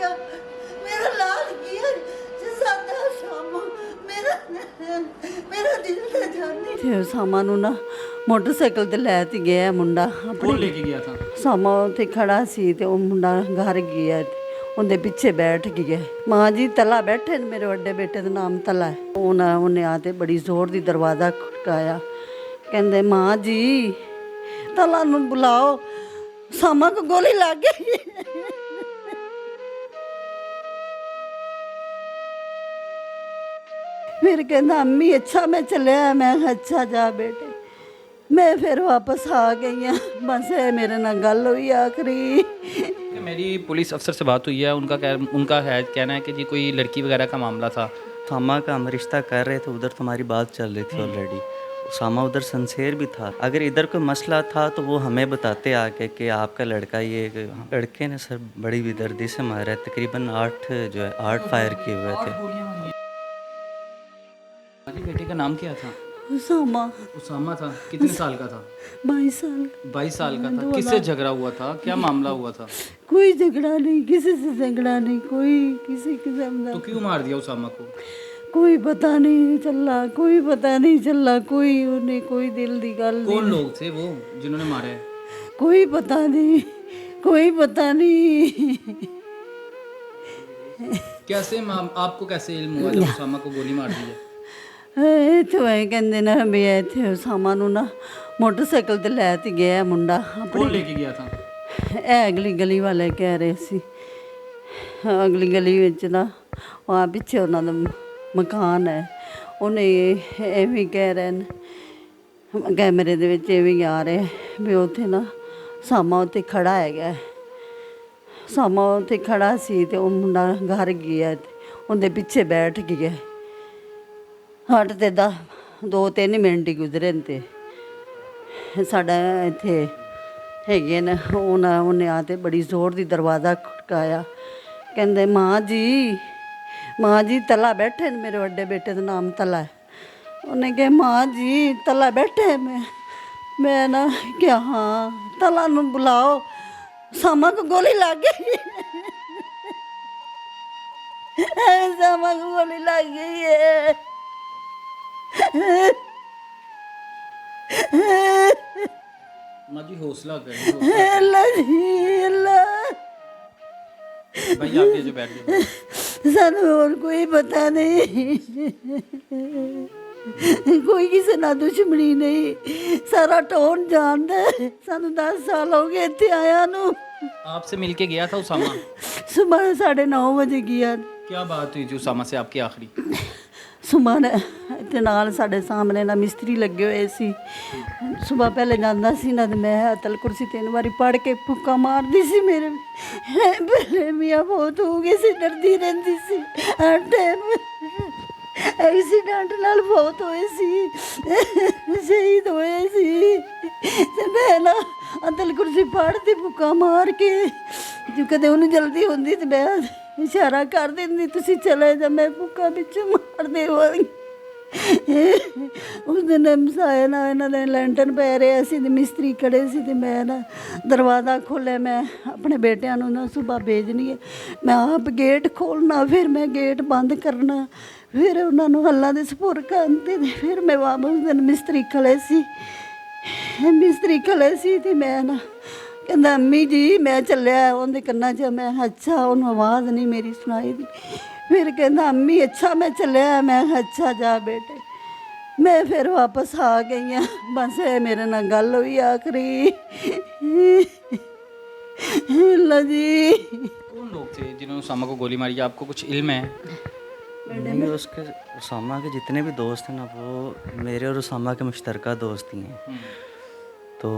ਗਿਆ ਮੇਰਾ ਲਾਲ ਗਿਆ ਜਿਸਾਦਾ ਸ਼ਾਮ ਮੇਰਾ ਦਿਲ ਤੇ ਜਾਨੀ ਤੇ ਸਾਮਾਂ ਨੂੰ ਨਾ ਮੋਟਰਸਾਈਕਲ ਤੇ ਲੈ ਤੇ ਗਿਆ ਮੁੰਡਾ कौन लेके गया था? ਸਾਮਾਂ ਉੱਥੇ ਖੜਾ ਸੀ ਤੇ ਉਹ ਮੁੰਡਾ ਘਰ ਗਿਆ ਤੇ ਉਹਦੇ ਪਿੱਛੇ ਬੈਠ ਗਿਆ। ਮਾਂ ਜੀ ਤਲਾ ਬੈਠੇ ਨੇ, ਮੇਰੇ ਵੱਡੇ ਬੇਟੇ ਦਾ ਨਾਮ ਤਲਾ ਹੈ। ਉਹਨੇ ਆ ਤੇ ਬੜੀ ਜ਼ੋਰ ਦੀ ਦਰਵਾਜ਼ਾ ਖੜਕਾਇਆ, ਕਹਿੰਦੇ ਮਾਂ ਜੀ ਤਲਾ ਨੂੰ ਬੁਲਾਓ, ਸਾਮਾਂ ਕੋ ਗੋਲੀ ਲੱਗ ਗਈ। फिर कहना अम्मी अच्छा मैं चलिया, मैं अच्छा जा बेटे। मैं फिर वापस आ गई हाँ, बस मेरे नाल गल हुई आखिरी। मेरी पुलिस अफसर से बात हुई है, उनका है कहना है कि जी कोई लड़की वगैरह का मामला था। उसामा का हम रिश्ता कर रहे थे, उधर तुम्हारी बात चल रही थी ऑलरेडी। उसामा उधर सिंसेर भी था। अगर इधर कोई मसला था तो वो हमें बताते आके कि आपका लड़का ये लड़के ने सर बड़ी बेदर्दी से मारा है। तकरीबन 8 फायर किए हुए थे। बेटे का नाम क्या था? उसामा उसामा था। कितने साल का था? 22 साल। 22 साल का था। किससे झगड़ा हुआ था? क्या मामला हुआ था? कोई झगड़ा नहीं, किसी से झगड़ा नहीं, कोई किसी किस्म का। तो क्यों मार दिया उसामा को? कोई पता नहीं चला, कोई पता नहीं चला, कोई उन्हें कोई दिल दी गल नहीं। कौन लोग थे वो जिन्होंने मारा है? कोई पता नहीं, कोई पता नहीं। कैसे आपको कैसे इल्म हुआ जब उसामा को गोली मार दी है? ਇੱਥੋਂ ਇਹ ਕਹਿੰਦੇ ਨੇ ਵੀ ਇੱਥੇ ਉਸਾਮਾ ਨੂੰ ਨਾ ਮੋਟਰਸਾਈਕਲ ਤੇ ਲੈ ਤੇ ਗਿਆ ਮੁੰਡਾ कौन लेके गया था? ਇਹ ਅਗਲੀ ਗਲੀ ਵਾਲੇ ਕਹਿ ਰਹੇ ਸੀ। ਅਗਲੀ ਗਲੀ ਵਿੱਚ ਨਾ ਆ ਪਿੱਛੇ ਉਹਨਾਂ ਦਾ ਮਕਾਨ ਹੈ। ਉਹਨੇ ਇਹ ਵੀ ਕਹਿ ਰਹੇ ਨੇ, ਕੈਮਰੇ ਦੇ ਵਿੱਚ ਇਹ ਵੀ ਆ ਰਿਹਾ ਵੀ ਉੱਥੇ ਨਾ ਸਾਮਾ ਉੱਥੇ ਖੜਾ ਹੈਗਾ। ਸਾਮਾ ਉੱਥੇ ਖੜਾ ਸੀ ਤੇ ਉਹ ਮੁੰਡਾ ਘਰ ਗਿਆ ਤੇ ਉਹਦੇ ਪਿੱਛੇ ਬੈਠ ਗਿਆ। ਹਟ ਤੇ 2-3 ਮਿੰਟ ਹੀ ਗੁਜ਼ਰੇ ਨੇ ਤੇ ਸਾਡਾ ਇੱਥੇ ਹੈਗੇ ਨੇ ਉਹਨੇ ਆ ਤੇ ਬੜੀ ਜ਼ੋਰ ਦੀ ਦਰਵਾਜ਼ਾ ਖੜਕਾਇਆ, ਕਹਿੰਦੇ ਮਾਂ ਜੀ ਤਲਾ ਬੈਠੇ ਨੇ, ਮੇਰੇ ਵੱਡੇ ਬੇਟੇ ਦਾ ਨਾਮ ਤਲਾ ਹੈ। ਉਹਨੇ ਕਿਹਾ ਮਾਂ ਜੀ ਤਲਾ ਬੈਠੇ। ਮੈਂ ਨਾ ਕਿਹਾ ਹਾਂ, ਤਲਾ ਨੂੰ ਬੁਲਾਓ, ਸਾਮਾ ਕੋ ਗੋਲੀ ਲੱਗ ਗਈ। ਸਾਮਾ ਕੋ ਗੋਲੀ ਲੱਗ ਗਈ ਹੈ। माँ जी हौसला करें। अल्लाह जी अल्लाह, भाई आप ये जो बैठ गए सानू और कोई पता नहीं, कोई किसी ना दुश्मनी नहीं, सारा टोन जानता है। सानू 10 साल हो गए इतने आया नू। आपसे मिलके गया था उसामा? सुबह 9:30 बजे गया। क्या बात हुई थी उसामा से आपकी आखिरी? ਸੁਮਨ ਤੇ ਨਾਲ ਸਾਡੇ ਸਾਹਮਣੇ ਨਾ ਮਿਸਤਰੀ ਲੱਗੇ ਹੋਏ ਸੀ। ਸੁਬਹ ਪਹਿਲੇ ਜਾਂਦਾ ਸੀ ਨਾ ਤੇ ਮੈਂ ਅਤਲ ਕੁਰਸੀ 3 ਵਾਰੀ ਪੜ੍ਹ ਕੇ ਫੁੱਕਾ ਮਾਰਦੀ ਸੀ। ਮੇਰੇ ਮੀਆਂ ਬਹੁਤ ਹੋ ਗਏ ਸੀ, ਡਰਦੀ ਰਹਿੰਦੀ ਸੀ। ਹਰ ਟਾਈਮ ਐਕਸੀਡੈਂਟ ਨਾਲ ਬਹੁਤ ਹੋਏ ਸੀ, ਸ਼ਹੀਦ ਹੋਏ ਸੀ। ਤੇ ਮੈਂ ਨਾ ਅਤਲ ਕੁਰਸੀ ਪੜ੍ਹਦੀ ਫੁੱਕਾ ਮਾਰ ਕੇ, ਜੋ ਕਦੇ ਉਹਨੂੰ ਜਲਦੀ ਹੁੰਦੀ ਤੇ ਮੈਂ ਇਸ਼ਾਰਾ ਕਰ ਦਿੰਦੀ ਤੁਸੀਂ ਚਲੇ ਜਾ, ਮੈਂ ਫੁੱਕਾ ਵਿੱਚ ਮਾਰਦੇ ਹੋਈ। ਉਸ ਦਿਨ ਮਸਾਇਆ ਨਾ ਇਹਨਾਂ ਦੇ ਲੈਂਟਰ ਪੈ ਰਿਹਾ ਸੀ ਤੇ ਮਿਸਤਰੀ ਖੜੇ ਸੀ ਤੇ ਮੈਂ ਨਾ ਦਰਵਾਜ਼ਾ ਖੋਲ੍ਹਿਆ। ਮੈਂ ਆਪਣੇ ਬੇਟਿਆਂ ਨੂੰ ਨਾ ਸੁਬਾਹ ਭੇਜਣੀ ਹੈ, ਮੈਂ ਆਪ ਗੇਟ ਖੋਲ੍ਹਣਾ, ਫਿਰ ਮੈਂ ਗੇਟ ਬੰਦ ਕਰਨਾ, ਫਿਰ ਉਹਨਾਂ ਨੂੰ ਹੱਲਾਂ ਦੇ ਸਪੁਰ ਕਰਦੇ ਤੇ ਫਿਰ ਮੈਂ ਵਾਪਸ। ਉਸ ਦਿਨ ਮਿਸਤਰੀ ਖੜੇ ਸੀ ਤੇ ਮੈਂ ਨਾ ਕਹਿੰਦਾ ਅੰਮੀ ਜੀ ਮੈਂ ਚੱਲਿਆ। ਉਹਦੇ ਕੰਨਾਂ 'ਚ ਮੈਂ ਅੱਛਾ, ਉਹਨੂੰ ਆਵਾਜ਼ ਨਹੀਂ ਮੇਰੀ ਸੁਣਾਈ ਦੀ। ਫਿਰ ਕਹਿੰਦਾ ਅੰਮੀ ਅੱਛਾ ਮੈਂ ਚੱਲਿਆ, ਮੈਂ ਅੱਛਾ ਜਾ ਬੇਟੇ। ਮੈਂ ਫਿਰ ਵਾਪਸ ਆ ਗਈ ਹਾਂ, ਬਸ ਮੇਰੇ ਨਾਲ ਗੱਲ ਹੋਈ ਆਖਰੀ। ਅੱਲਾ जी। कौन लोग थे जिन्होंने उसामा को गोली मारी? आपको कुछ इल्म है? नहीं, उसके उसामा के जितने भी दोस्त हैं ना, वो मेरे और उसामा के मुश्तरका दोस्त ही हैं। तो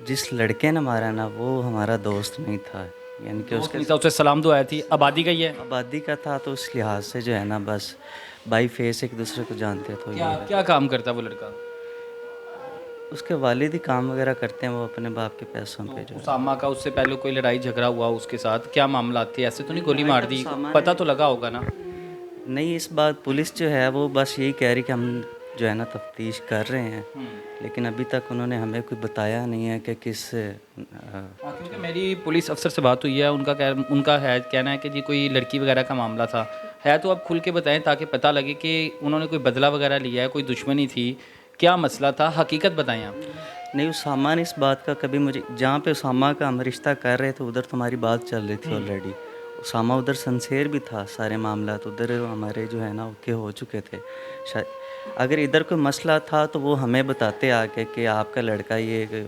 जिस लड़के ने मारा ना वो हमारा दोस्त नहीं था, यानी कि उससे सलाम दुआ थी। आबादी का ही है? आबादी का था, तो उस लिहाज से जो है ना बस बाई फेस एक दूसरे को जानते। तो क्या काम करता है वो लड़का? उसके वालिद ही काम वगैरह करते हैं, वो अपने बाप के पैसों पे जो। उसामा का उससे पहले कोई लड़ाई झगड़ा हुआ उसके साथ? क्या मामला थे? ऐसे तो नहीं गोली मार दी? पता तो लगा होगा ना? नहीं, इस बात पुलिस जो है वो बस यही कह रही कि हम जो है ना तफ्तीश कर रहे हैं, लेकिन अभी तक उन्होंने हमें कोई बताया नहीं है कि किस हाँ, क्योंकि मेरी पुलिस अफसर से बात हुई है, उनका है कहना है कि जी कोई लड़की वगैरह का मामला था। है तो आप खुल के बताएं ताकि पता लगे कि उन्होंने कोई बदला वगैरह लिया है, कोई दुश्मनी थी, क्या मसला था, हकीकत बताएं आप। नहीं, उसामा ने इस बात का कभी मुझे, जहाँ पे उसामा का हम रिश्ता कर रहे थे उधर तुम्हारी बात चल रही थी ऑलरेडी। उसामा उधर संसेर भी था, सारे मामला तो उधर हमारे जो है ना ओके हो चुके थे। शायद अगर इधर कोई मसला था तो वो हमें बताते आके कि आपका लड़का ये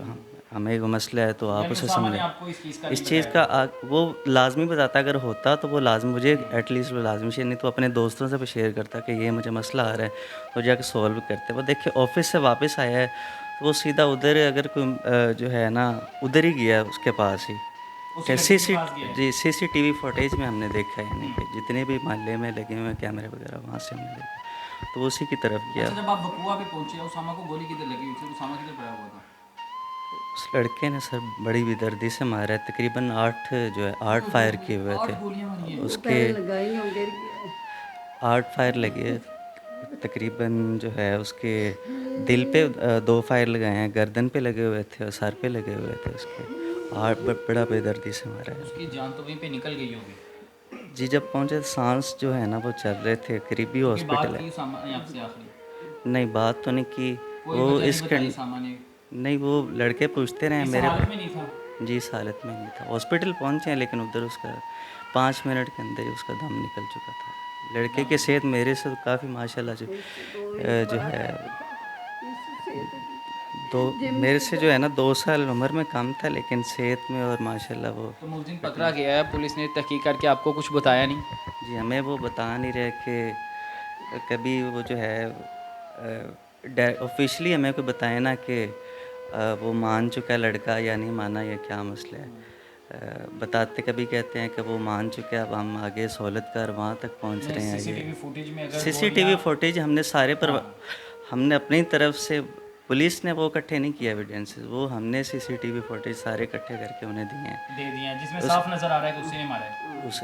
हमें वो मसला है तो आप उसे समझें। आपको इस चीज़ का वो लाजमी बताता, अगर होता तो वो लाजमी मुझे एटलीस्ट वो लाजमी शेयर, नहीं तो अपने दोस्तों से भी शेयर करता कि ये मुझे मसला आ रहा है तो जाके सॉल्व करते। वो देखिए ऑफिस से वापस आया है तो वो सीधा उधर, अगर कोई जो है ना उधर ही गया उसके पास ही। CCTV फुटेज में हमने देखा है, यानी कि जितने भी मोहल्ले में लगे हुए कैमरे वगैरह वहाँ से हमने देखा तो उसी की तरफ गया। जब आप बकुआ पे पहुंचे, उसामा को गोली किधर लगी हुई थी, उसामा किधर पड़ा हुआ था? उस लड़के ने सर बड़ी बेदर्दी से मारा है, तकरीबन 8 फायर किए हुए थे गोलियां मारी हैं। उसके, लगाई हों गिर गया। 8 फायर लगे तकरीबन जो है उसके दिल पे 2 फायर लगाए हैं, गर्दन पे लगे हुए थे और सर पे लगे हुए थे उसके। और बड़ा बेदर्दी से मारा है उसकी जान तो वहीं पे निकल गई होगी। जी। जब पहुंचे तो सांस जो है ना वो चल रहे थे, करीबी हॉस्पिटल है। उसामा ने आपसे आखिरी नहीं, बात तो नहीं की कोई वो वजह नहीं इस बताई उसामा ने? नहीं, वो लड़के पूछते रहे मेरे हालत में नहीं था। जी, इस हालत में नहीं था। हॉस्पिटल पहुंचे हैं लेकिन उधर उसका 5 मिनट के अंदर ही उसका दम निकल चुका था। लड़के की सेहत मेरे से तो काफ़ी माशाल्लाह जो है मेरे से जो है ना 2 साल उम्र में कम था, लेकिन सेहत में और माशाल्लाह वो। तो मुलजिम पकड़ा गया है, पुलिस ने तहकीक करके आपको कुछ बताया नहीं? जी, हमें वो बता नहीं रहे कि कभी वो जो है ऑफिशियली हमें कोई बताए ना कि वो मान चुका है लड़का या नहीं माना या क्या मसला है। बताते कभी कहते हैं कि वो मान चुके हैं, अब हम आगे सहूलत कर वहाँ तक पहुँच रहे हैं। CCTV फुटेज हमने सारे पर हमने अपनी तरफ से, पुलिस ने वो इकट्ठे नहीं किया एविडेंसेस, वो हमने CCTV फुटेज सारे इकट्ठे करके उन्हें दिए हैं। दे दिया जिसमें साफ नजर आ रहा है कि उसी ने मारा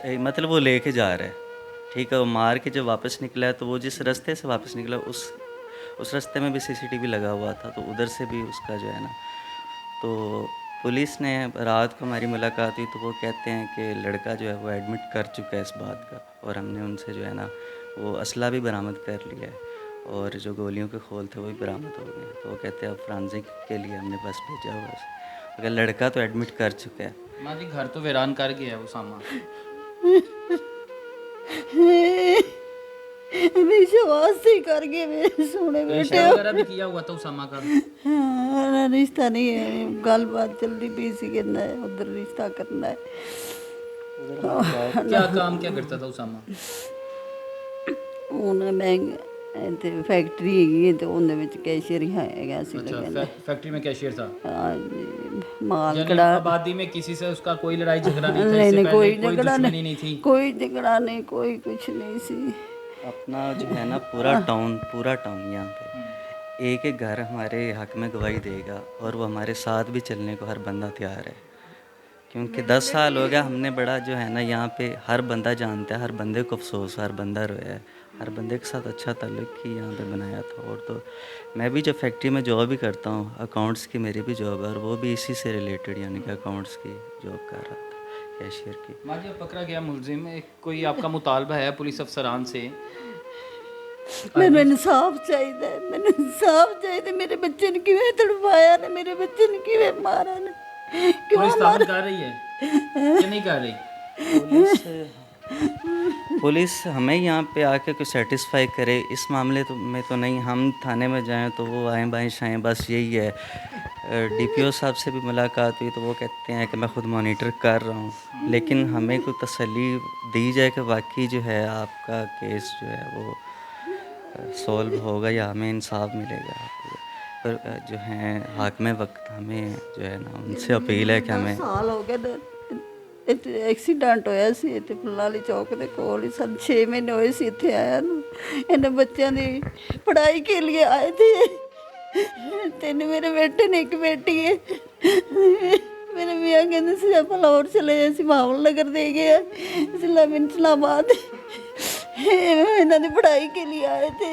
है। मतलब वो लेके जा रहा है, ठीक है। वो मार के जब वापस निकला है तो वो जिस रास्ते से वापस निकला उस रास्ते में भी CCTV लगा हुआ था, तो उधर से भी उसका जो है ना, तो पुलिस ने रात को हमारी मुलाकात हुई तो वो कहते हैं कि लड़का जो है वो एडमिट कर चुका है इस बात का, और हमने उनसे जो है ना वो असला भी बरामद कर लिया है और जो गोलियों के खोल थे वो भी बरामद हो गए। तो वो कहते हैं अब फ्रांसिक के लिए हमने बस भेजा हुआ है, अगर लड़का तो एडमिट कर चुका है। माँ जी, घर तो वीरान कर गया है उसामा। विश्वास ही करके मेरे सोने बेटे नशा वगैरह भी किया हुआ था उसामा का? हाँ, रिश्ता नहीं है, गल बात चलती पी सी, करना है उधर रिश्ता करना है। क्या काम क्या करता था उसामा? ਉਹਨਾਂ ਮੈਂ ਇੱਥੇ ਫੈਕਟਰੀ ਹੈਗੀ ਹੈ ਤੇ ਉਹਦੇ ਵਿੱਚ ਕੈਸ਼ੀਅਰ ਹੀ ਹੈਗਾ ਸੀ अच्छा, ਲੱਗਿਆ। फैक्ट्री में कैशियर था। ਹਾਂਜੀ, ਮਾਲ यानी ਕੜਾ आबादी में किसी से उसका कोई लड़ाई झगड़ा नहीं था? नहीं इससे नहीं, पहले कोई कोई झगड़ा दुश्मनी नहीं थी? कोई झगड़ा नहीं, कोई कुछ नहीं सी। अपना जो है ना पूरा टाउन यहाँ पे एक एक घर हमारे हक में गवाही देगा, और वो हमारे साथ भी चलने को हर बंदा तैयार है, क्योंकि 10 साल हो गया हमने बड़ा जो है ना यहाँ पे हर बंदा जानता है, हर बंदे को अफसोस, हर बंदा रोया है, हर बंदे के साथ अच्छा ताल्लुक ही यहाँ पे बनाया था। और तो मैं भी जो फैक्ट्री में जॉब भी करता हूँ, अकाउंट्स की मेरी भी जॉब है, और वो भी इसी से रिलेटेड, यानी कि अकाउंट्स की जॉब कर रहा था, कैशियर की। माँ जी, अब पकड़ा गया मुलजिम, कोई आपका मुतालबा है पुलिस अफसरान से? ਮੈਨੂੰ ਇਨਸਾਫ ਚਾਹੀਦਾ ਹੈ, ਮੈਨੂੰ ਇਨਸਾਫ ਚਾਹੀਦਾ। ਮੇਰੇ ਬੱਚੇ ਨੂੰ ਕਿਵੇਂ ਤੜਵਾਇਆ ਨੇ, ਮੇਰੇ ਬੱਚੇ ਨੂੰ ਕਿਵੇਂ ਮਾਰਿਆ ਨੇ, ਕਿਉਂ पुलिस ताबन कर रही है कि नहीं कर रही? पुलिस हमें यहाँ पे आके कोई सेटिस्फाई करे इस मामले में तो नहीं, हम थाने में जाएं तो वो आएँ बाएँ शाएँ, बस यही है। DPO साहब से भी मुलाकात हुई तो वो कहते हैं कि मैं ख़ुद मॉनिटर कर रहा हूँ, लेकिन हमें कोई तसल्ली दी जाए कि वाकई जो है आपका केस जो है वो सॉल्व होगा या हमें इंसाफ मिलेगा। पर जो है हाकिम वक्त हमें जो है ना उनसे अपील है कि हमें ਸਾਲ ਹੋ ਗਏ ਨੇ, ਇੱਥੇ ਐਕਸੀਡੈਂਟ ਹੋਇਆ ਸੀ ਇੱਥੇ ਫੁੱਲਾਲੀ ਚੌਕ ਦੇ ਕੋਲ ਹੀ, ਸਾਨੂੰ 6 ਮਹੀਨੇ ਹੋਏ ਸੀ ਇੱਥੇ ਆਇਆ ਨੂੰ। ਇਹਨਾਂ ਬੱਚਿਆਂ ਦੀ ਪੜ੍ਹਾਈ ਕੇ लिए ਆਏ थे। 3 मेरे बेटे ने, 1 बेटी है। मेरे मियाँ कहते से आप लाहौर चले जाए, ਅਸੀਂ ਮਾਵਲ ਨਗਰ ਦੇ गए इस्लामाबाद। इन्होंने पढ़ाई के लिए आए थे।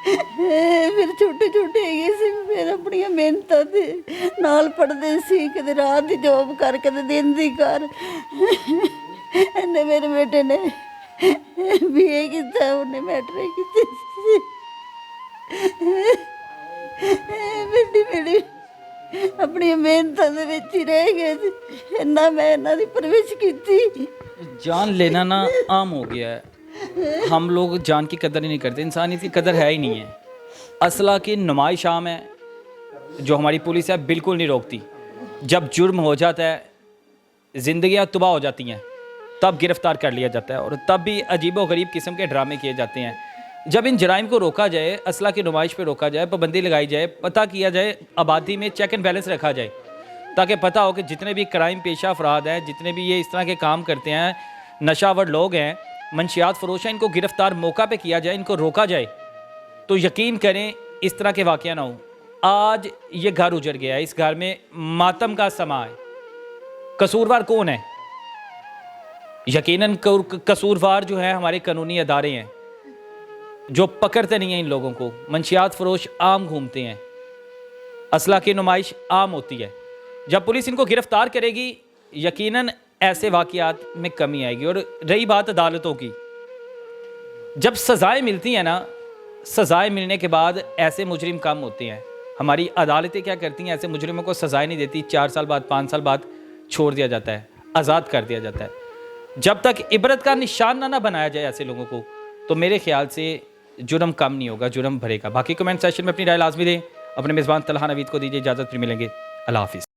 ਫਿਰ ਛੋਟੇ ਛੋਟੇ ਹੈਗੇ ਸੀ, ਫਿਰ ਆਪਣੀਆਂ ਮਿਹਨਤਾਂ ਦੇ ਨਾਲ ਪੜ੍ਹਦੇ ਸੀ, ਕਦੇ ਰਾਤ ਦੀ ਜੋਬ ਕਰ, ਕਦੇ ਦਿਨ ਦੀ ਕਰ। ਇਹਨੇ ਮੇਰੇ ਬੇਟੇ ਨੇ BA ਕੀਤਾ, ਉਹਨੇ ਮੈਟ੍ਰਿਕ ਕੀਤੀ ਸੀ। ਬੇਟੀ ਮੇਰੀ ਆਪਣੀਆਂ ਮਿਹਨਤਾਂ ਦੇ ਵਿੱਚ ਹੀ ਰਹਿ ਗਏ ਸੀ, ਇੰਨਾ ਮੈਂ ਇਹਨਾਂ ਦੀ ਪਰਵਰਿਸ਼ ਕੀਤੀ। जान लेना ना आम हो गया है, हम लोग जान की कदर ही नहीं करते, इंसानियत की कदर है ही नहीं है। असला की नुमाइश आम है जो हमारी पुलिस है बिल्कुल नहीं रोकती। जब जुर्म हो जाता है, ज़िंदगियाँ तबाह हो जाती हैं, तब गिरफ़्तार कर लिया जाता है और तब भी अजीब व गरीब किस्म के ड्रामे किए जाते हैं। जब इन जराइम को रोका जाए, असला की नुमाइश पर रोका जाए, पाबंदी लगाई जाए, पता किया जाए, आबादी में चेक एंड बैलेंस रखा जाए, ताकि पता हो कि जितने भी क्राइम पेशा अफराद हैं, जितने भी ये इस तरह के काम करते हैं, नशावर लोग हैं, मंशियात फरोश हैं, इनको गिरफ़्तार मौका पे किया जाए, इनको रोका जाए, तो यकीन करें इस तरह के वाक़या ना हो। आज ये घर उजड़ गया है, इस घर में मातम का समा है। कसूरवार कौन है? यकीनन कसूरवार जो है हमारे कानूनी अदारे हैं, जो पकड़ते नहीं हैं इन लोगों को। मंशियात फरोश आम घूमते हैं, असला की नुमाइश आम होती है। जब पुलिस इनको गिरफ्तार करेगी, यकीनन ऐसे वाक़यात में कमी आएगी। और रही बात अदालतों की, जब सज़ाएं मिलती हैं ना, सज़ाएं मिलने के बाद ऐसे मुजरिम कम होते हैं। हमारी अदालतें क्या करती हैं, ऐसे मुजरिमों को सज़ाएं नहीं देती, 4 साल बाद 5 साल बाद छोड़ दिया जाता है, आज़ाद कर दिया जाता है। जब तक इबरत का निशान ना बनाया जाए ऐसे लोगों को, तो मेरे ख्याल से जुर्म कम नहीं होगा, जुर्म भरेगा। बाकी कमेंट सेशन में अपनी राय लाजमी दें। अपने मेज़बान तलहा नवीद को दीजिए इजाज़त, फिर मिलेंगे। अल्लाह हाफिज़।